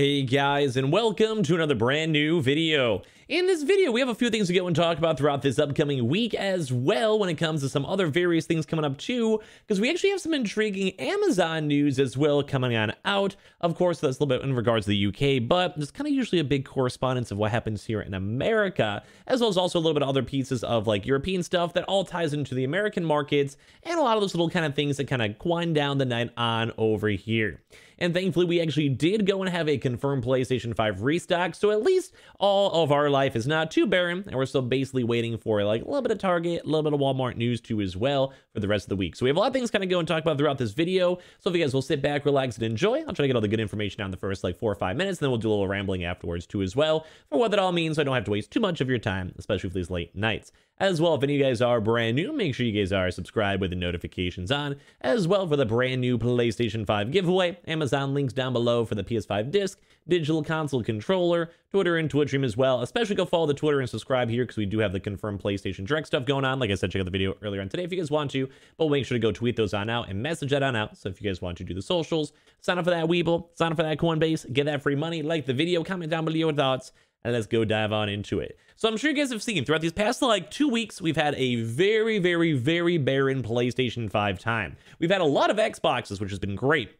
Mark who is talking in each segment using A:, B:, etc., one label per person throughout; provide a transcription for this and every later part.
A: Hey guys, and welcome to another brand new video. In this video, we have a few things to go and talk about throughout this upcoming week as well when it comes to some other various things coming up too, because we actually have some intriguing Amazon news as well coming on out. Of course, that's a little bit in regards to the UK, but there's kind of usually a big correspondence of what happens here in America, as well as also a little bit of other pieces of like European stuff that all ties into the American markets, and a lot of those little kind of things that kind of wind down the night on over here. And thankfully, we actually did go and have a confirmed PlayStation 5 restock, so at least all of our life is not too barren, and we're still basically waiting for like a little bit of Target, a little bit of Walmart news too as well for the rest of the week. So we have a lot of things kind of go and talk about throughout this video, so if you guys will sit back, relax, and enjoy, I'll try to get all the good information down the first like 4 or 5 minutes, and then we'll do a little rambling afterwards too as well, for what that all means, so I don't have to waste too much of your time, especially for these late nights. As well, if any of you guys are brand new, make sure you guys are subscribed with the notifications on, as well for the brand new PlayStation 5 giveaway. Amazon links down below for the PS5 disc, digital console controller, Twitter and Twitch stream as well. Especially go follow the Twitter and subscribe here because we do have the confirmed PlayStation Direct stuff going on. Like I said, check out the video earlier on today if you guys want to, but make sure to go tweet those on out and message that on out. So if you guys want to do the socials, sign up for that Weeble, sign up for that Coinbase, get that free money, like the video, comment down below your thoughts, and let's go dive on into it. So I'm sure you guys have seen throughout these past like 2 weeks, we've had a very barren PlayStation 5 time. We've had a lot of Xboxes, which has been great.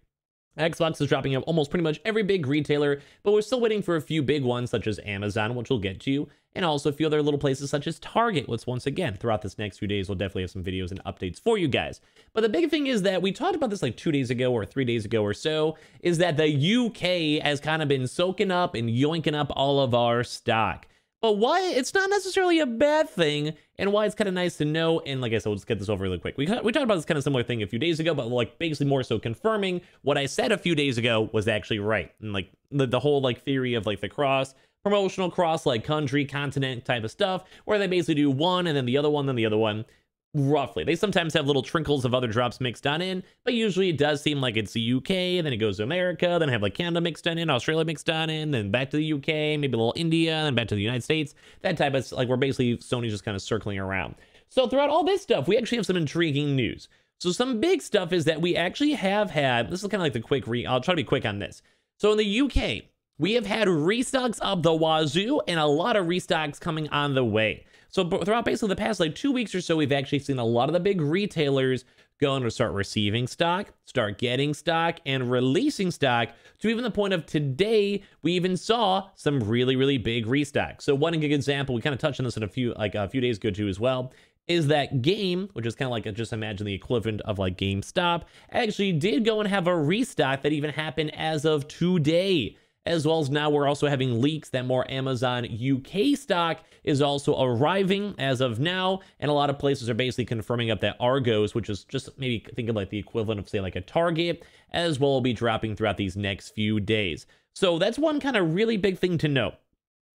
A: Xbox is dropping out almost pretty much every big retailer, but we're still waiting for a few big ones such as Amazon, which we'll get to, and also a few other little places such as Target, which once again, throughout this next few days, we'll definitely have some videos and updates for you guys. But the big thing is that we talked about this like 2 days ago or 3 days ago or so, is that the UK has kind of been soaking up and yoinking up all of our stock. But why it's not necessarily a bad thing, and why it's kind of nice to know. And like I said, we'll just get this over really quick. We talked about this kind of similar thing a few days ago, but like basically more so confirming what I said a few days ago was actually right. And like the whole like theory of like the promotional cross like country, continent type of stuff, where they basically do one and then the other one, then the other one. Roughly. They sometimes have little trinkles of other drops mixed on in, but usually it does seem like it's the UK, then it goes to America, then have like Canada mixed on in, Australia mixed on in, then back to the UK, maybe a little India, then back to the United States. That type of, like, we're basically, Sony's just kind of circling around. So throughout all this stuff, we actually have some intriguing news. So some big stuff is that we actually have had, this is kind of like the quick I'll try to be quick on this. So in the UK, we have had restocks up the wazoo and a lot of restocks coming on the way. So throughout basically the past like 2 weeks or so, we've actually seen a lot of the big retailers going to start receiving stock, start getting stock, and releasing stock, to even the point of today, we even saw some really big restocks. So one good example, we kind of touched on this in a few days ago too as well, is that Game, which is kind of like, just imagine the equivalent of like GameStop, actually did go and have a restock that even happened as of today. As well as now we're also having leaks that more Amazon UK stock is also arriving as of now, and a lot of places are basically confirming up that Argos, which is just maybe think of like the equivalent of say like a Target, as well will be dropping throughout these next few days. So that's one kind of really big thing to note.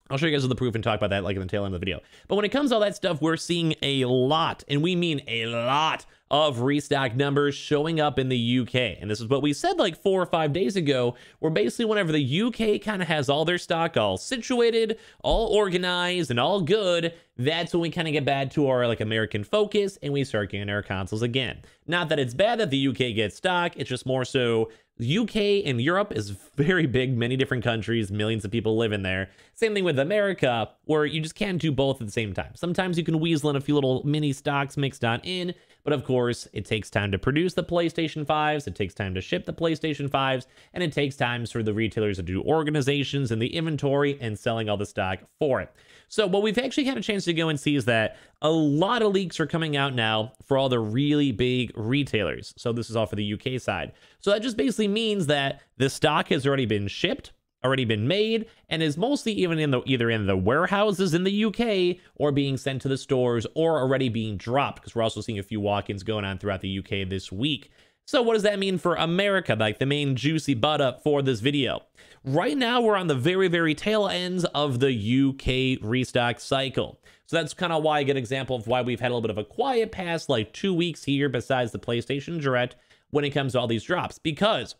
A: I'll show you guys the proof and talk about that like in the tail end of the video. But when it comes to all that stuff, we're seeing a lot, and we mean a lot, of restock numbers showing up in the UK. And this is what we said like 4 or 5 days ago, where basically whenever the UK kind of has all their stock all situated, all organized, and all good, that's when we kind of get back to our like American focus and we start getting our consoles again. Not that it's bad that the UK gets stock, it's just more so UK and Europe is very big, many different countries, millions of people live in there. Same thing with America, where you just can't do both at the same time. Sometimes you can weasel in a few little mini stocks mixed on in, but of course, it takes time to produce the PlayStation 5s, it takes time to ship the PlayStation 5s, and it takes time for the retailers to do organizations and the inventory and selling all the stock for it. So what we've actually had a chance to go and see is that a lot of leaks are coming out now for all the really big retailers. So this is all for the UK side. So that just basically means that the stock has already been shipped, already been made, and is mostly even in the either in the warehouses in the UK or being sent to the stores or already being dropped, because we're also seeing a few walk-ins going on throughout the UK this week. So what does that mean for America, like the main juicy butt up for this video? Right now, we're on the very tail ends of the UK restock cycle. So that's kind of why a good example of why we've had a little bit of a quiet past like 2 weeks here besides the PlayStation Direct when it comes to all these drops. Because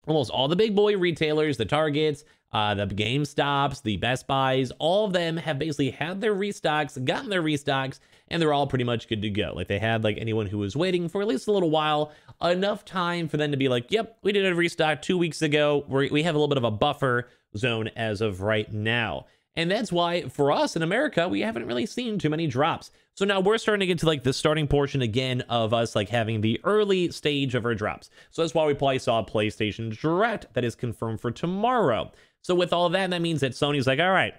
A: almost all the big boy retailers, the Targets, the GameStops, the Best Buys, all of them have basically had their restocks, gotten their restocks, and they're all pretty much good to go. Like they had like anyone who was waiting for at least a little while, enough time for them to be like, yep, we did a restock 2 weeks ago. We have a little bit of a buffer zone as of right now. And that's why for us in America, we haven't really seen too many drops. So now we're starting to get to like the starting portion again of us like having the early stage of our drops. So that's why we probably saw a PlayStation Direct that is confirmed for tomorrow. So with all that, that means that Sony's like, all right,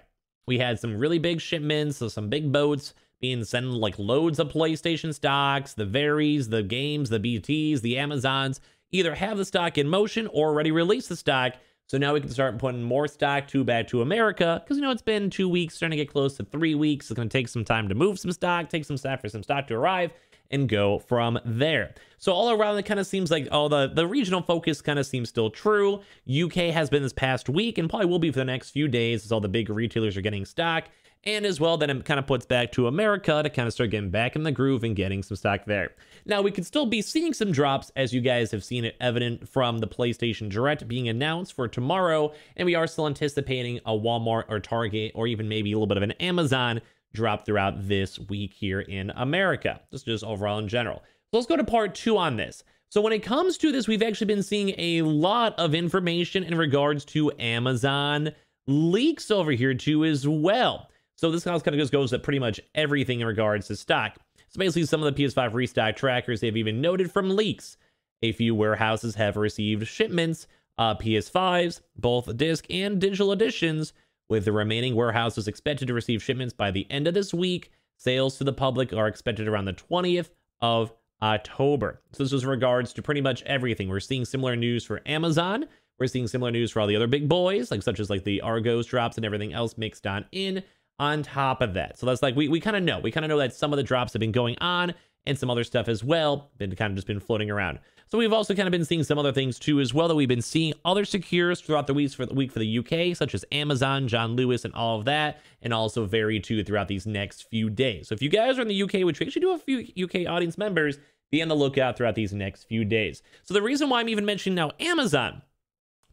A: we had some really big shipments, so some big boats being sent like loads of PlayStation stocks, the Varies, the games, the BTs, the Amazons, either have the stock in motion or already released the stock. So now we can start putting more stock back to America because, you know, it's been 2 weeks, starting to get close to 3 weeks. It's going to take some time to move some stock, take some stock for some stock to arrive, and go from there. So all around, it kind of seems like the regional focus kind of seems still true. UK has been this past week and probably will be for the next few days as all the big retailers are getting stock. And as well, then it kind of puts back to America to kind of start getting back in the groove and getting some stock there. Now, we could still be seeing some drops, as you guys have seen it evident from the PlayStation Direct being announced for tomorrow. And we are still anticipating a Walmart or Target or even maybe a little bit of an Amazon drop throughout this week here in America. Just overall in general. So let's go to part 2 on this. So when it comes to this, we've actually been seeing a lot of information in regards to Amazon leaks over here too as well. So this kind of just goes to pretty much everything in regards to stock. So basically some of the PS5 Restock trackers, they've even noted from leaks, a few warehouses have received shipments, PS5s, both disc and digital editions, with the remaining warehouses expected to receive shipments by the end of this week. Sales to the public are expected around the 20th of October. So this is in regards to pretty much everything. We're seeing similar news for Amazon. We're seeing similar news for all the other big boys, like such as like the Argos drops and everything else mixed on top of that. So that's like, we kind of know that some of the drops have been going on and some other stuff as well, been kind of just been floating around. So we've also kind of been seeing some other things too as well, that we've been seeing other secures throughout the week for the UK, such as Amazon, John Lewis, and all of that, and also vary too throughout these next few days. So if you guys are in the UK, which we actually do have a few UK audience members, be on the lookout throughout these next few days. So the reason why I'm even mentioning now Amazon,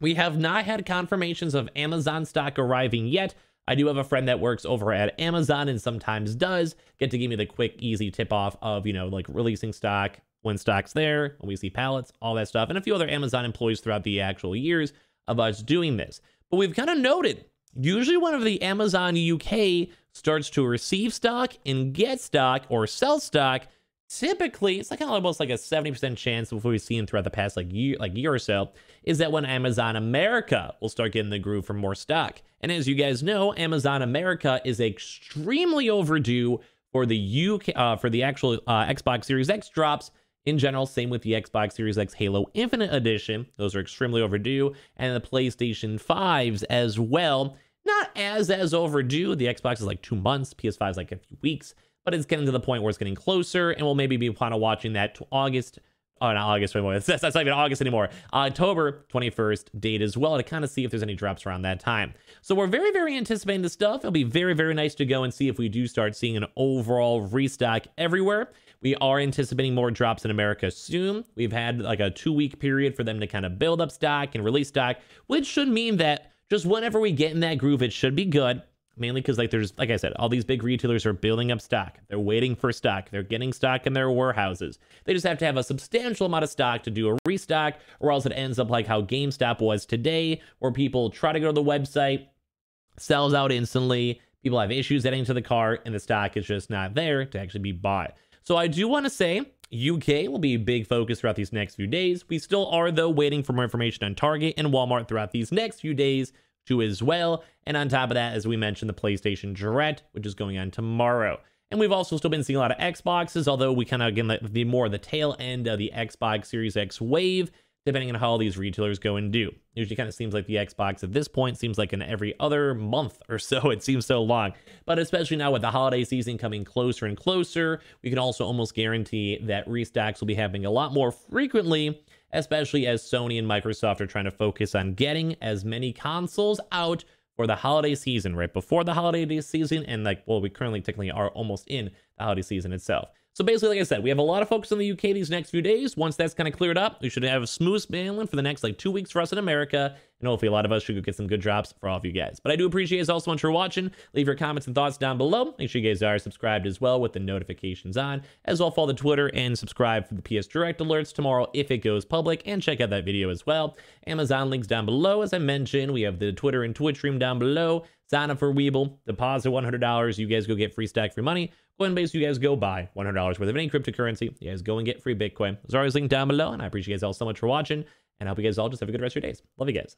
A: we have not had confirmations of Amazon stock arriving yet. I do have a friend that works over at Amazon and sometimes does get to give me the quick, easy tip off of, you know, like releasing stock, when stock's there, when we see pallets, all that stuff, and a few other Amazon employees throughout the actual years of us doing this. But we've kind of noted, usually whenever the Amazon UK starts to receive stock and get stock or sell stock, typically it's like almost like a 70% chance of what we've seen throughout the past year or so, is that when Amazon America will start getting the groove for more stock. And as you guys know, Amazon America is extremely overdue for the UK for the actual Xbox Series X drops in general. Same with the Xbox Series X Halo Infinite Edition. Those are extremely overdue, and the PlayStation 5s as well. Not as overdue. The Xbox is like 2 months, PS5 is like a few weeks, but it's getting to the point where it's getting closer, and we'll maybe be kind of watching that to August. Oh, not August anymore. That's not even August anymore. October 21st date as well, to kind of see if there's any drops around that time. So we're very, very anticipating this stuff. It'll be very, very nice to go and see if we do start seeing an overall restock everywhere. We are anticipating more drops in America soon. We've had like a 2-week period for them to kind of build up stock and release stock, which should mean that just whenever we get in that groove, it should be good. Mainly because like I said, all these big retailers are building up stock. They're waiting for stock. They're getting stock in their warehouses. They just have to have a substantial amount of stock to do a restock, or else it ends up like how GameStop was today, where people try to go to the website, sells out instantly, people have issues getting to the cart, and the stock is just not there to actually be bought. So I do want to say UK will be a big focus throughout these next few days. We still are, though, waiting for more information on Target and Walmart throughout these next few days too as well. And on top of that, as we mentioned, the PlayStation Direct, which is going on tomorrow. And we've also still been seeing a lot of Xboxes, although we kind of, again, the more the tail end of the Xbox Series X wave, depending on how all these retailers go and do. Usually kind of seems like the Xbox at this point seems like in every other month or so. It seems so long. But especially now with the holiday season coming closer and closer, we can also almost guarantee that restocks will be happening a lot more frequently, especially as Sony and Microsoft are trying to focus on getting as many consoles out for the holiday season, right before the holiday season. And like, well, we currently technically are almost in the holiday season itself. So basically, like I said, we have a lot of focus on the UK these next few days. Once that's kind of cleared up, we should have a smooth sailing for the next like 2 weeks for us in America. And hopefully a lot of us should go get some good drops for all of you guys. But I do appreciate you guys all so much for watching. Leave your comments and thoughts down below. Make sure you guys are subscribed as well with the notifications on. As well, follow the Twitter and subscribe for the PS Direct alerts tomorrow if it goes public. And check out that video as well. Amazon links down below. As I mentioned, we have the Twitter and Twitch stream down below. Sign up for Weeble. Deposit $100. You guys go get free stack free money. Coinbase, you guys go buy $100 worth of any cryptocurrency. You guys go and get free Bitcoin. There's always linked down below. And I appreciate you guys all so much for watching. And I hope you guys all just have a good rest of your days. Love you guys.